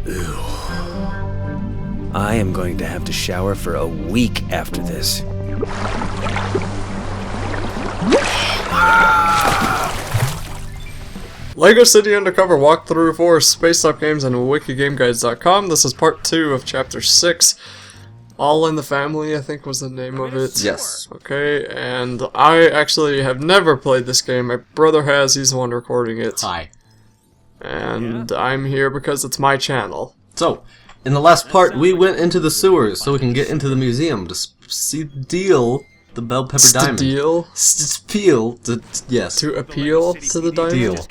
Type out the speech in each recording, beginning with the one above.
Ew. I am going to have to shower for a week after this. LEGO City Undercover Walkthrough for Space Up Games and WikiGameGuides.com. This is part 2 of chapter 6. All in the Family, I think was the name of it. Yes. Okay, and I actually have never played this game. My brother has, he's the one recording it. Hi. And I'm here because it's my channel. So, in the last part, we went into the sewers so we can get into the museum to steal the bell pepper diamond. Steal? Steal? Yes. To appeal to the diamond?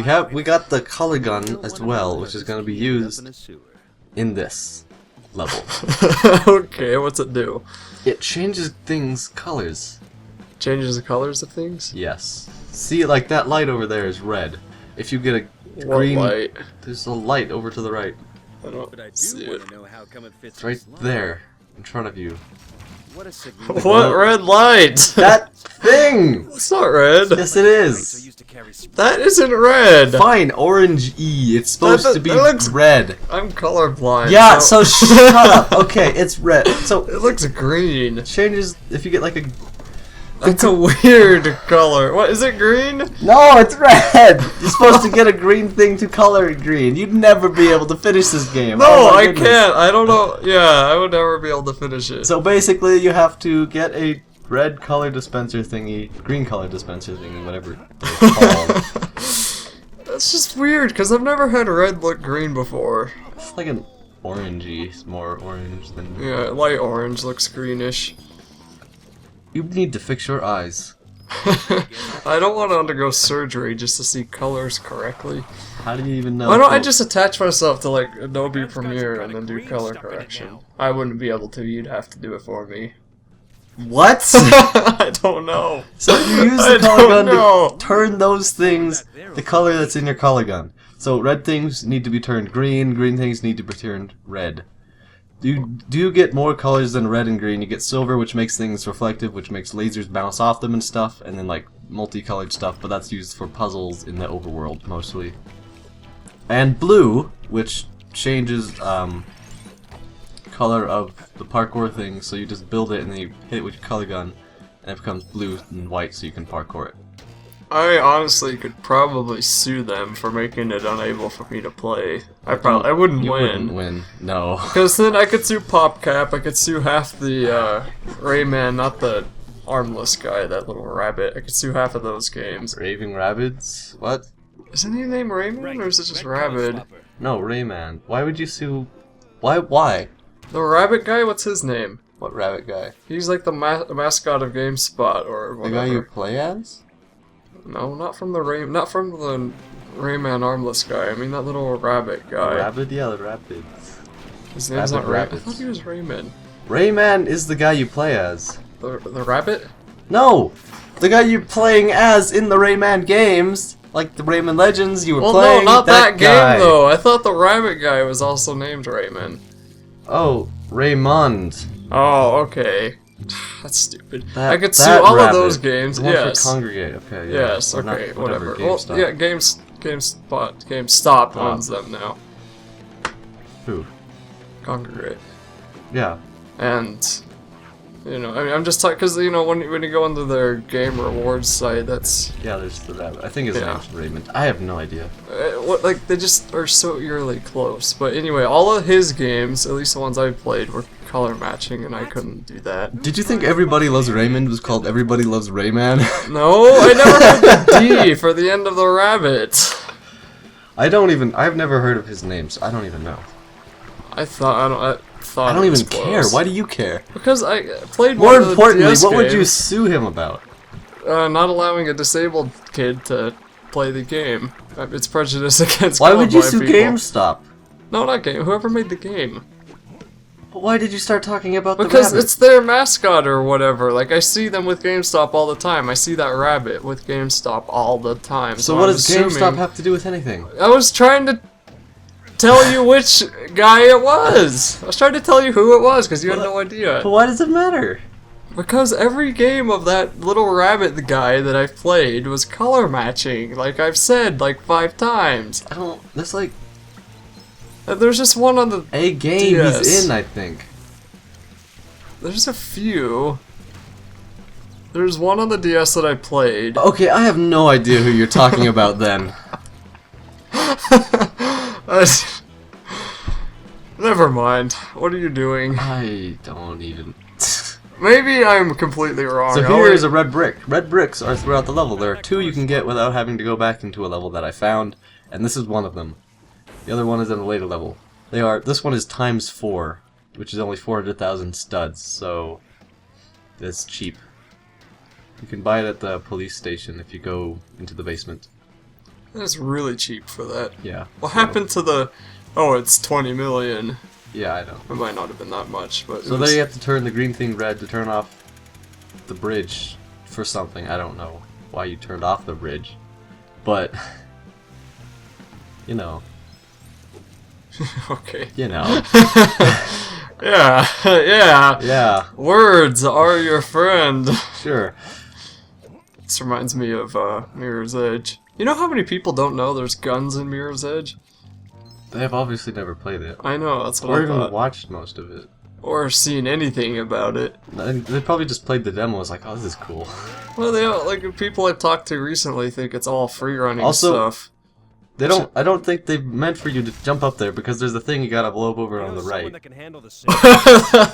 Deal. We got the color gun as well, which is going to be used in this level. Okay, what's it do? It changes things' colors. Changes the colors of things? Yes. See, like that light over there is red. If you get a green light? There's a light over to the right. I don't see it. It's right there, in front of you. What red light? That thing! It's not red. Yes, it is. That isn't red. Fine, orange-y. It's supposed to be red. I'm colorblind. Yeah, so shut up. Okay, it's red. So it looks green. it changes if you get like a... That's a weird color. What, is it green? No, it's red! You're supposed to get a green thing to color it green. You'd never be able to finish this game. No, Oh my I goodness. can't. I don't know. Yeah, I would never be able to finish it. So basically, you have to get a red color dispenser thingy, green color dispenser thingy, whatever it's called. That's just weird, because I've never had red look green before. It's like an orangey, it's more orange than... Yeah, light orange looks greenish. You need to fix your eyes. I don't want to undergo surgery just to see colors correctly. How do you even know? Why don't I just attach myself to like Adobe Premiere and then do color correction? I wouldn't be able to, you'd have to do it for me. What? I don't know. So you use the color gun to turn those things the color that's in your color gun. So red things need to be turned green, green things need to be turned red. Do you get more colors than red and green? You get silver, which makes things reflective, which makes lasers bounce off them and stuff, and then like multicolored stuff, but that's used for puzzles in the overworld mostly. And blue, which changes color of the parkour thing, so you just build it and then you hit it with your color gun, and it becomes blue and white so you can parkour it. I honestly could probably sue them for making it unable for me to play. I wouldn't You win. wouldn't win, no. Because then I could sue PopCap, I could sue half the Rayman, not the armless guy, that little rabbit. I could sue half of those games. Raving Rabbids? What? Isn't he named Rayman, or is it just Rabbid? No, Rayman. Why would you sue... Why? The rabbit guy? What's his name? What rabbit guy? He's like the mascot of GameSpot, or whatever. The guy you play as? No, not from the Rayman armless guy. I mean that little rabbit guy. Rabbid? Yeah, the Rabbids. His name's Rabbit not Rayman. I rabbits. thought he was Rayman. Rayman is the guy you play as. The rabbit? No! The guy you're playing as in the Rayman games! Like the Rayman Legends, you were Well, playing no, not that guy. game though. I thought the rabbit guy was also named Rayman. Oh, Raymond. Oh, okay. That's stupid. That- I could sue that all rabbit. of those games. The one Yes. for Congregate, okay, yeah. Yes. Or not- Okay. Whatever. Well, GameStop. yeah. GameStop owns them now. Who? Congregate. Yeah. And you know, I mean, I'm just talking because you know when you go into their game rewards site, that's Yeah, there's the rabbit. I think his Yeah. name's Raymond. I have no idea. what like they just are so eerily close. But anyway, all of his games, at least the ones I've played, were color matching, and I couldn't do that. Did you think Everybody Loves Raymond was called Everybody Loves Rayman? No, I never heard the D for the end of the rabbit. I've never heard of his name, so I don't even know. I thought I don't it was even care. close. Why do you care? Because I played More one of the importantly, DS what would you games, sue him about? not allowing a disabled kid to play the game. It's prejudice against Why would you colorblind sue people. GameStop? No, not game. Whoever made the game. But why did you start talking about Because the rabbit? it's their mascot or whatever. Like, I see them with GameStop all the time. I see that rabbit with GameStop all the time. So what I'm does assuming- GameStop have to do with anything? I was trying to tell you which guy it was. I was trying to tell you who it was because you had no idea. But why does it matter? Because every game of that little rabbit guy that I've played was color matching, like I've said like 5 times. I don't. There's like There's just one on the a game DS. he's in, I think. There's a few. There's one on the DS that I played. Okay, I have no idea who you're talking about then. Never mind. What are you doing? I don't even. Maybe I'm completely wrong. So here is a red brick. Red bricks are throughout the level. There are 2 you can get without having to go back into a level that I found, and this is one of them. The other one is in a later level. They are. This one is times 4, which is only 400,000 studs, so it's cheap. You can buy it at the police station if you go into the basement. That's really cheap for that. Yeah. What happened to the... Oh, it's 20 million. Yeah, I know. It might not have been that much, but... So there you have to turn the green thing red to turn off the bridge for something. I don't know why you turned off the bridge, but you know. Okay. You know. Yeah, yeah. Yeah. Words are your friend. Sure. This reminds me of Mirror's Edge. You know how many people don't know there's guns in Mirror's Edge? They have obviously never played it. I know, that's what Or I even thought. watched most of it. Or seen anything about it. And they probably just played the demo. Was like, oh, this is cool. Well, they all, like people I've talked to recently think it's all free running Also, stuff. They don't. I don't think they meant for you to jump up there because there's a thing you gotta blow up over on the right.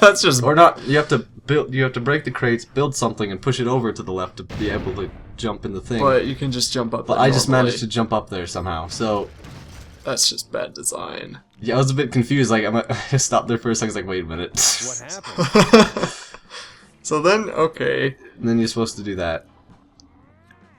That's just... Or not. You have to build. You have to break the crates, build something, and push it over to the left to be able to jump in the thing. But you can just jump up But there I just normally. managed to jump up there somehow. So That's just bad design. yeah, I was a bit confused. Like I stopped there for a second. I was like, wait a minute. What happened? So then, okay. And then you're supposed to do that.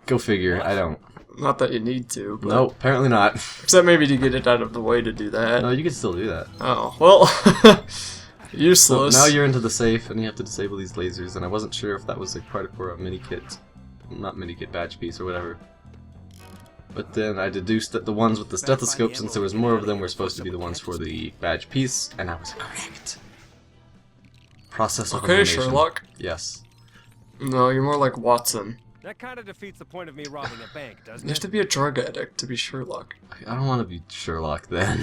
Go figure. I don't. Not that you need to, but... No, apparently not. Except maybe to get it out of the way to do that. No, you can still do that. Oh, well... So useless. now you're into the safe, and you have to disable these lasers. And I wasn't sure if that was like part of a mini kit, not mini kit, badge piece or whatever. But then I deduced that the ones with the stethoscope, since there was more of them, were supposed to be the ones for the badge piece, and I was correct. Process of Okay, elimination. Sherlock. Yes. No, you're more like Watson. That kind of defeats the point of me robbing a bank, doesn't You have it? to be a drug addict to be Sherlock. I don't want to be Sherlock then.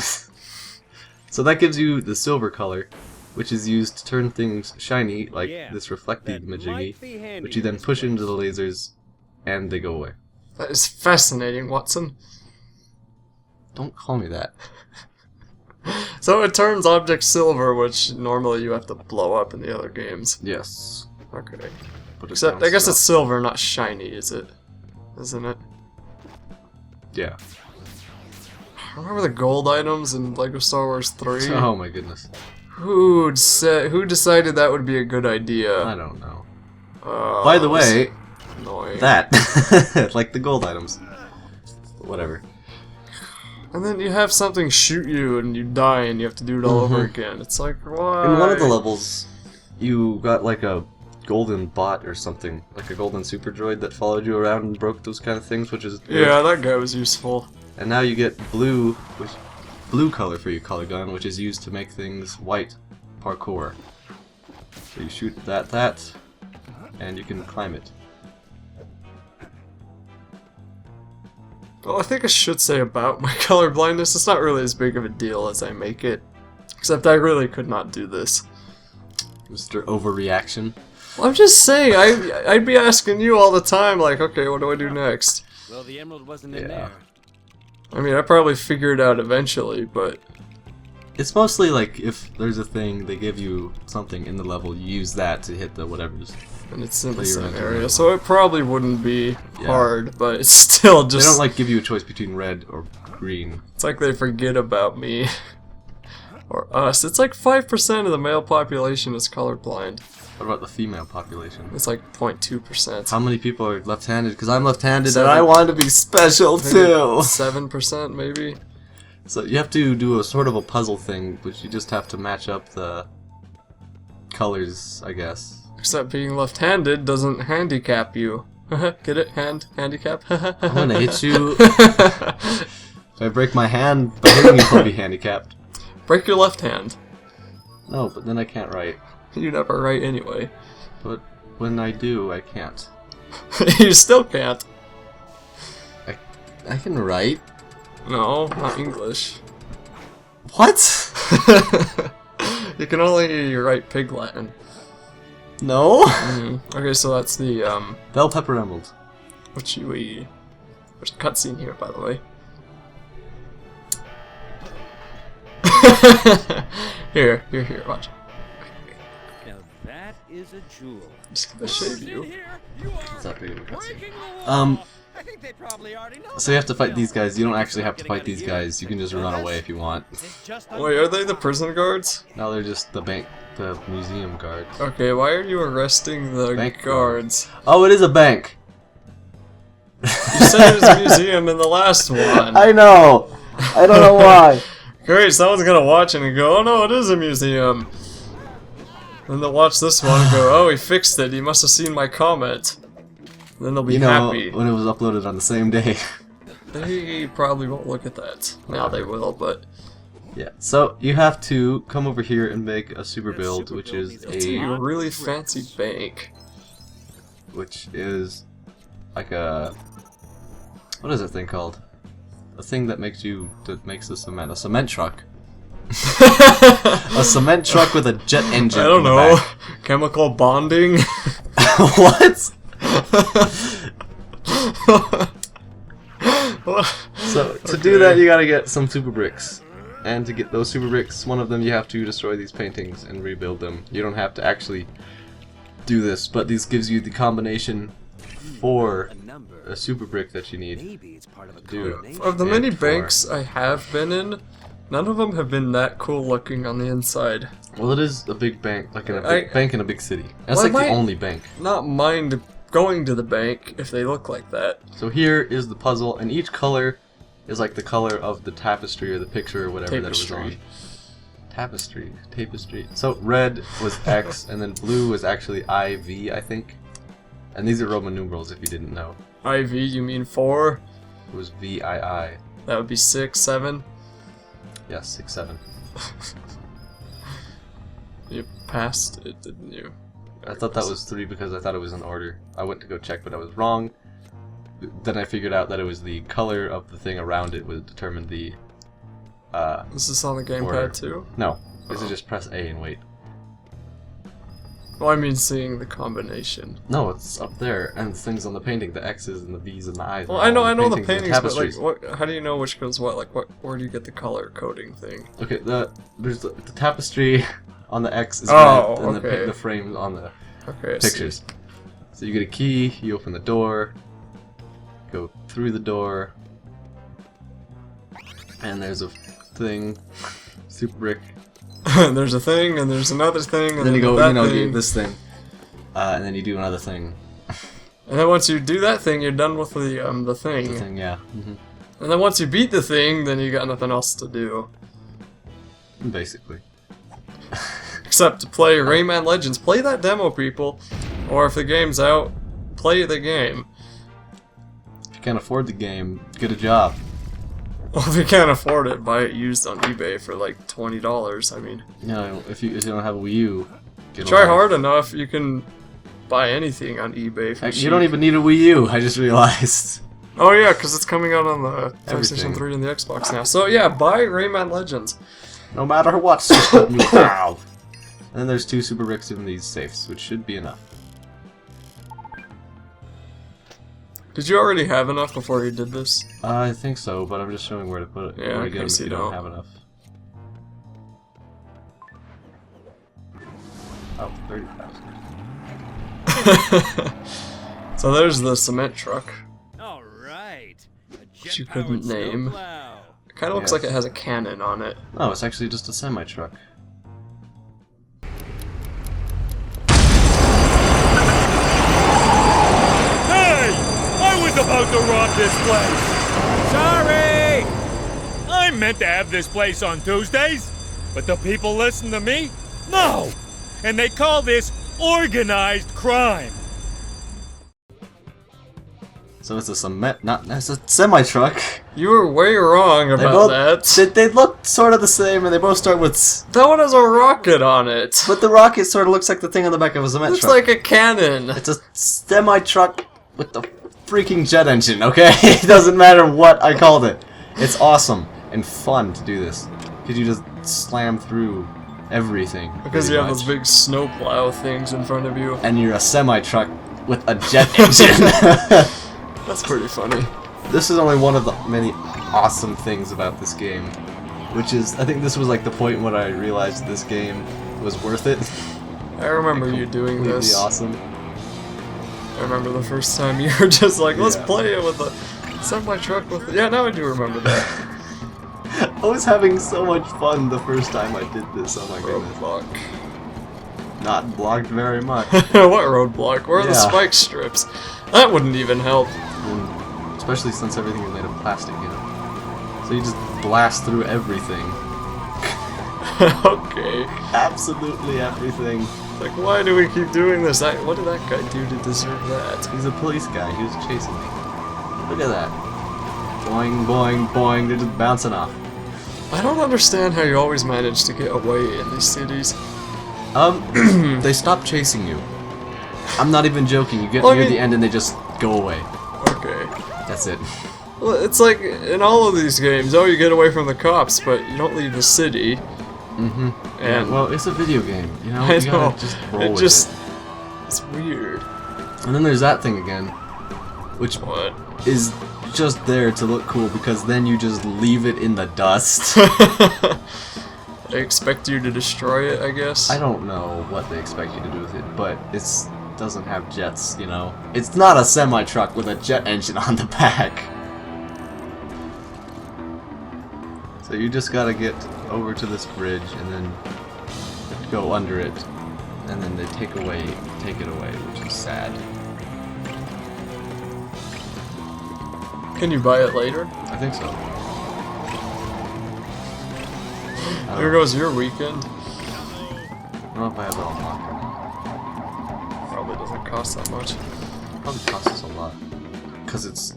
So that gives you the silver color, which is used to turn things shiny, like Yeah, this reflective that might majiggy, be handy which you in then this push place. into the lasers, and they go away. That is fascinating, Watson. Don't call me that. So it turns objects silver, which normally you have to blow up in the other games. Yes. Okay. But it Except, sounds I guess so- it's silver, not shiny, is it? Isn't it? Yeah. Remember the gold items in LEGO Star Wars 3? Oh my goodness. Who decided that would be a good idea? I don't know. By the that's way, annoying. that. Like the gold items. Whatever. And then you have something shoot you and you die and you have to do it all over again. It's like, why? In one of the levels, you got like a golden bot or something. Like a golden super droid that followed you around and broke those kind of things, which is... Yeah, that guy was useful. And now you get blue color for your color gun, which is used to make things white parkour. So you shoot that, and you can climb it. Well, I think I should say about my color blindness, it's not really as big of a deal as I make it. Except I really could not do this. Mr. Overreaction. I'm just saying, I'd be asking you all the time, like, okay, what do I do next? Well, the emerald wasn't in Yeah. there. I mean, I probably figure it out eventually, but... It's mostly like if there's a thing, they give you something in the level, you use that to hit the whatever's. And it's in the Play same around area, with so it probably wouldn't be Yeah. hard, but it's still They just... don't like give you a choice between red or green. It's like they forget about me. Or us. It's like 5% of the male population is colorblind. What about the female population? It's like 0.2%. How many people are left-handed? Because I'm left-handed Seven. and I want to be special too. 7% maybe? So you have to do a sort of a puzzle thing, which you just have to match up the colors, I guess. Except being left-handed doesn't handicap you. Get it? Handicap? I'm gonna hit you. If I break my hand by hitting you, I'll be handicapped. Break your left hand. No, but then I can't write. You never write anyway. But when I do, I can't. You still can't. I can write. No, not English. What? You can only write Pig Latin. No. Okay, so that's the Bell pepper emerald. there's a cutscene here, by the way. Here, watch. Now that is a jewel. Just gonna shave you. It's that big of a cutscene. I think they probably already know. So you have to fight these guys. You don't actually have to fight these guys. You can just run away if you want. Wait, are they the prison guards? No, they're just the museum guards. Okay, why are you arresting the Bank guards? Oh, it is a bank. You said it was a museum in the last one. I know. I don't know why. Great, someone's gonna watch it and go, oh no, it is a museum. Then they'll watch this one and go, oh, he fixed it, he must have seen my comment. And then they'll be happy. When it was uploaded on the same day. They probably won't look at that. Now they will, but... Yeah, so you have to come over here and make a super build, which is a really fancy bank. Which is like a... What is that thing called? A thing that makes the cement. A cement truck. A cement truck with a jet engine. I don't in the know. back. Chemical bonding? What? What? So, to do that, you gotta get some super bricks. And to get those super bricks, one of them you have to destroy these paintings and rebuild them. You don't have to actually do this, but this gives you the combination for a super brick that you need to do. Of the many And banks I have been in, none of them have been that cool looking on the inside. Well, it is a big bank, like a bank in a big city. That's Well, I like the might only bank. Not mind going to the bank if they look like that. So here is the puzzle, and each color is like the color of the tapestry or the picture or whatever that it was on. Tapestry. So red was X, and then blue was actually IV, I think. And these are Roman numerals if you didn't know. IV, you mean 4? It was VII. That would be 6, 7. Yes, 6, 7. You passed it, didn't you? I thought that was 3 because I thought it was in order. I went to go check, but I was wrong. Then I figured out that it was the color of the thing around it would determine the... Is this on the order. gamepad too? No, this is just press A and wait. Well, I mean seeing the combination. No, it's up there, and the things on the painting, the X's and the V's and the I's. Well, are all I know the and paintings, but like, tapestries. how do you know which goes what? Like, where do you get the color coding thing? Okay, there's the tapestry on the X is Oh, red, and okay. the frames on the Okay, I see. pictures. So you get a key, you open the door, go through the door, and there's a thing, super brick. There's a thing, and there's another thing, and Then you go, that you know, thing. do this thing, and then you do another thing. And then once you do that thing, you're done with the thing. The thing, yeah. And then once you beat the thing, then you got nothing else to do. Basically. Except to play Rayman Legends. Play that demo, people. Or if the game's out, play the game. If you can't afford the game, get a job. Well, if you can't afford it, buy it used on eBay for like $20. I mean, You know, if you don't have a Wii U, get try a hard enough, you can buy anything on eBay for You cheap. don't even need a Wii U, I just realized. Oh yeah, because it's coming out on the Everything. PlayStation 3 and the Xbox now. So yeah, buy Rayman Legends. No matter what system you have. And then there's 2 super bricks in these safes, which should be enough. Did you already have enough before you did this? I think so, but I'm just showing where to put it. Yeah, where to in get them case if you you don't don't. have enough. Oh, 30,000. So there's the cement truck. All right. Which you couldn't name. It kind of looks Yes. like it has a cannon on it. No, it's actually just a semi-truck. Hey! I was about to rob this place! Sorry! I meant to have this place on Tuesdays, but the people listen to me? No! And they call this organized crime! So it's a cement, it's a semi-truck. You were way wrong They about both, that. they look sort of the same, and they both start with S. That one has a rocket on it. But the rocket sort of looks like the thing on the back of a cement Looks truck. like a cannon. It's a semi-truck with the freaking jet engine, okay? It doesn't matter what I called it. It's awesome and fun to do this. Because you just slam through everything. Because pretty you have much. those big snowplow things in front of you. And you're a semi-truck with a jet engine. That's pretty funny. This is only one of the many awesome things about this game. Which is, I think this was like the point when I realized this game was worth it. I remember you doing Completely this. awesome. I remember the first time you were just like, let's Yeah. play it with a semi-truck with... Yeah, now I do remember that. I was having so much fun the first time I did this, oh my goodness. Roadblock. Not blocked very much. What roadblock? Where are the Yeah. spike strips? That wouldn't even help. And especially since everything is made of plastic, you know? So you just blast through everything. Okay. Absolutely everything. Like, why do we keep doing this? What did that guy do to deserve that? He's a police guy, he was chasing me. Look at that. Boing, boing, boing, they're just bouncing off. I don't understand how you always manage to get away in these cities. They stop chasing you. I'm not even joking, you get Well, I near mean- the end and they just go away. Okay. That's it. Well, it's like in all of these games, oh, you get away from the cops, but you don't leave the city. Mm-hmm. And well, it's a video game, you know? I You know, gotta just roll it with just, it. it's weird. And then there's that thing again, which What? is just there to look cool because then you just leave it in the dust. They expect you to destroy it, I guess. I don't know what they expect you to do with it, but it's doesn't have jets, you know? It's not a semi-truck with a jet engine on the back. So you just gotta get over to this bridge and then go under it. And then they take it away, which is sad. Can you buy it later? I think so. Here goes your weekend. I don't know if I have it unlocked or not. Probably doesn't cost that much. Probably costs us a lot. Because it's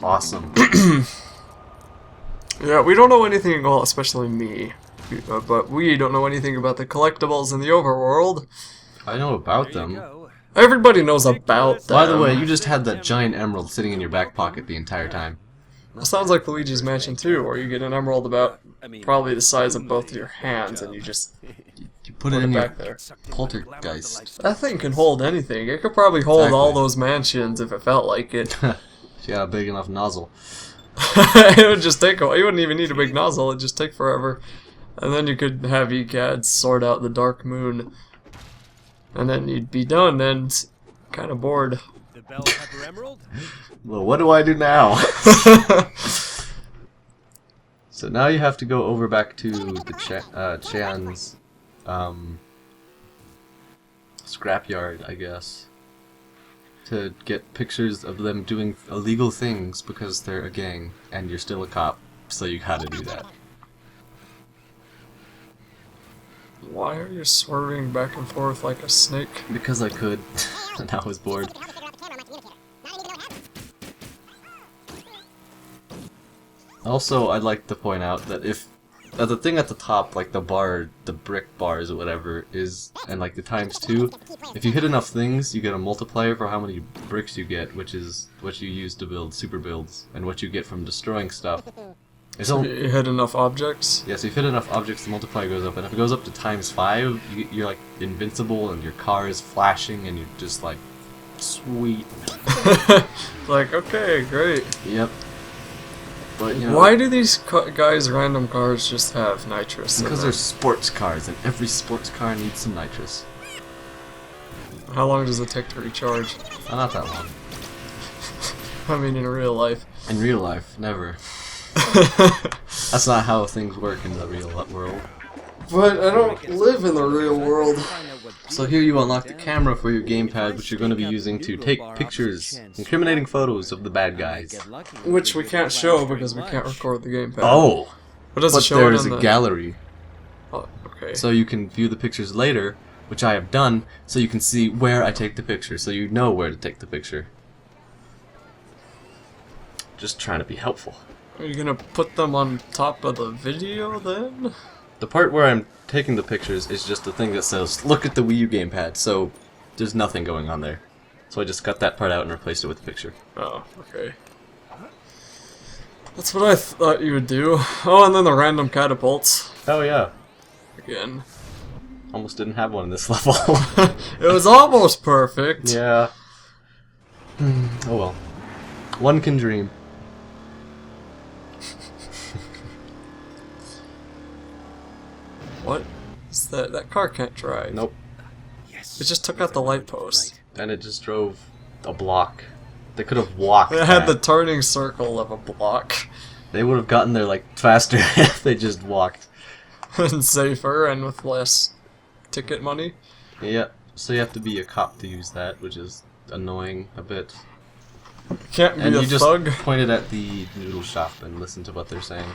awesome. Yeah, we don't know anything, well, especially me, but we don't know anything about the collectibles in the overworld. I know about them. Everybody knows about them. By the way, you just had that giant emerald sitting in your back pocket the entire time. It sounds like Luigi's Mansion 2, where you get an emerald about probably the size of both of your hands, and you just You put put it it in your back there. poltergeist. That thing can hold anything. It could probably hold all Exactly. those mansions if it felt like it. If you had a big enough nozzle. It would just take a You wouldn't even need a big nozzle, it'd just take forever. And then you could have ECAD sort out the Dark Moon. And then you'd be done and kind of bored. The bell pepper emerald? Well, what do I do now? So now you have to go over back to the Chan's scrapyard, I guess, to get pictures of them doing illegal things because they're a gang and you're still a cop, so you gotta do that. Why are you swerving back and forth like a snake? Because I could, and I was bored. Also, I'd like to point out that if the thing at the top, like the bar, the brick bars or whatever, is, and like the ×2, if you hit enough things, you get a multiplier for how many bricks you get, which is what you use to build super builds, and what you get from destroying stuff. It's only, You hit enough objects? yeah, so if you hit enough objects, the multiplier goes up, and if it goes up to ×5, you're like invincible, and your car is flashing, and you're just like, sweet. Like, okay, great. Yep. But, you know, Why do these guys' random cars just have nitrous in because them? they're sports cars, and every sports car needs some nitrous. How long does it take to recharge? Oh, not that long. I mean, in real life. In real life, never. That's not how things work in the real world. But I don't live in the real world. So here you unlock the camera for your gamepad, which you're going to be using to take pictures, incriminating photos of the bad guys. Which we can't show because we can't record the gamepad. Oh! But does it But show there it is on a the... gallery, Oh, okay. so you can view the pictures later, which I have done, so you can see where I take the picture, so you know where to take the picture. Just trying to be helpful. Are you gonna put them on top of the video then? The part where I'm taking the pictures is just the thing that says, look at the Wii U gamepad, so there's nothing going on there. So I just cut that part out and replaced it with the picture. Oh, okay. That's what I thought you would do. Oh, and then the random catapults. Oh yeah. Again. Almost didn't have one in this level. It was almost perfect. Yeah. Oh well. One can dream. What? Is that? That car can't drive. Nope. Yes. It just took out the light post. And it just drove a block. They could have walked. It had the that. turning circle of a block. They would have gotten there like faster if they just walked. And safer and with less ticket money. Yeah. So you have to be a cop to use that, which is annoying a bit. Can't be And a you just thug. pointed at the noodle shop and listened to what they're saying.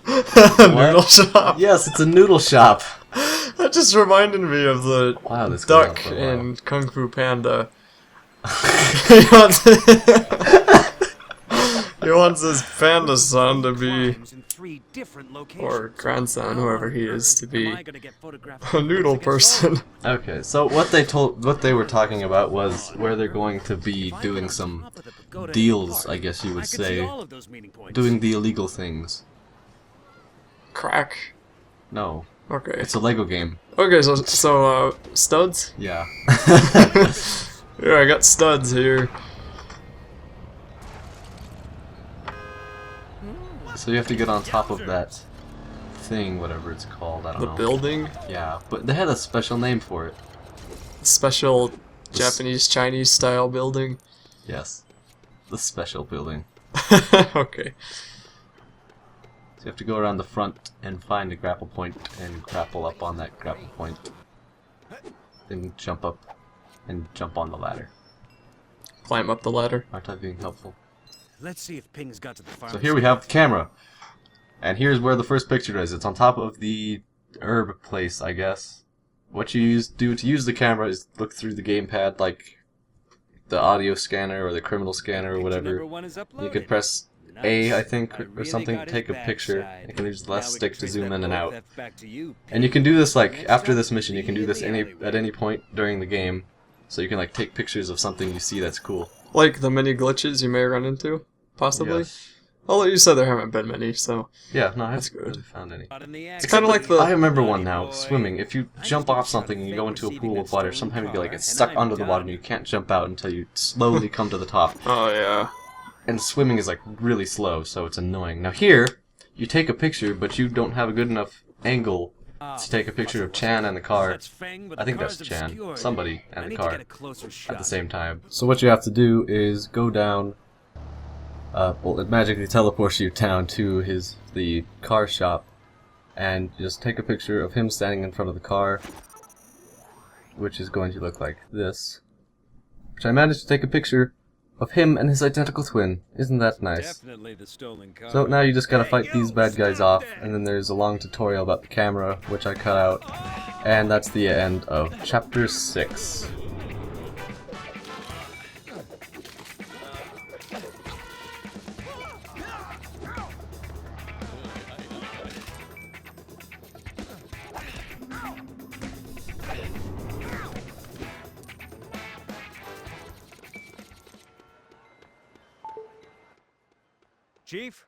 Noodle shop. Yes, it's a noodle shop. That just reminded me of the Wow, this goes on duck for a while. in Kung Fu Panda. he wants his panda son to be, or grandson, whoever he is, to be a noodle person. Okay, so what they were talking about was where they're going to be doing some deals, I guess you would say, doing the illegal things. Crack. No, Okay. it's a Lego game. Okay, so studs? Yeah. Here, I got studs here. So you have to get on top of that thing, whatever it's called, I don't The know. building. Yeah, but they had a special name for it. Special Japanese Chinese style building. Yes. The special building. Okay. So you have to go around the front and find a grapple point and grapple up on that grapple point. Then jump up and jump on the ladder. Climb up the ladder. Aren't I being helpful? Let's see if Ping's got to the farm. So here we have the camera. And here's where the first picture is. It's on top of the herb place, I guess. What you do to use the camera is look through the gamepad like the audio scanner or the criminal scanner or whatever. You could press A, I think, or something to take a picture. You can use the left stick to zoom in and out. And you can do this like after this mission. You can do this at any point during the game. So you can like take pictures of something you see that's cool. Like the many glitches you may run into, possibly. Yes. Although you said there haven't been many, so Yeah, no, I That's haven't good. really found any. it's kind of like the. I remember one now, swimming. If you jump off something and you go into a pool of water, sometimes you get stuck under the water and you can't jump out until you slowly come to the top. Oh yeah. And swimming is like really slow, so it's annoying. Now here, you take a picture, but you don't have a good enough angle to take a picture of Chan and the car. I think that's Chan. Somebody and the car at the same time. So what you have to do is go down. Well, it magically teleports you down to the car shop, and just take a picture of him standing in front of the car, which is going to look like this. Which I managed to take a picture of him and his identical twin. Isn't that nice? Definitely the stolen car. So now you just gotta fight these bad guys off, and then there's a long tutorial about the camera, which I cut out, and that's the end of Chapter 6. Chief?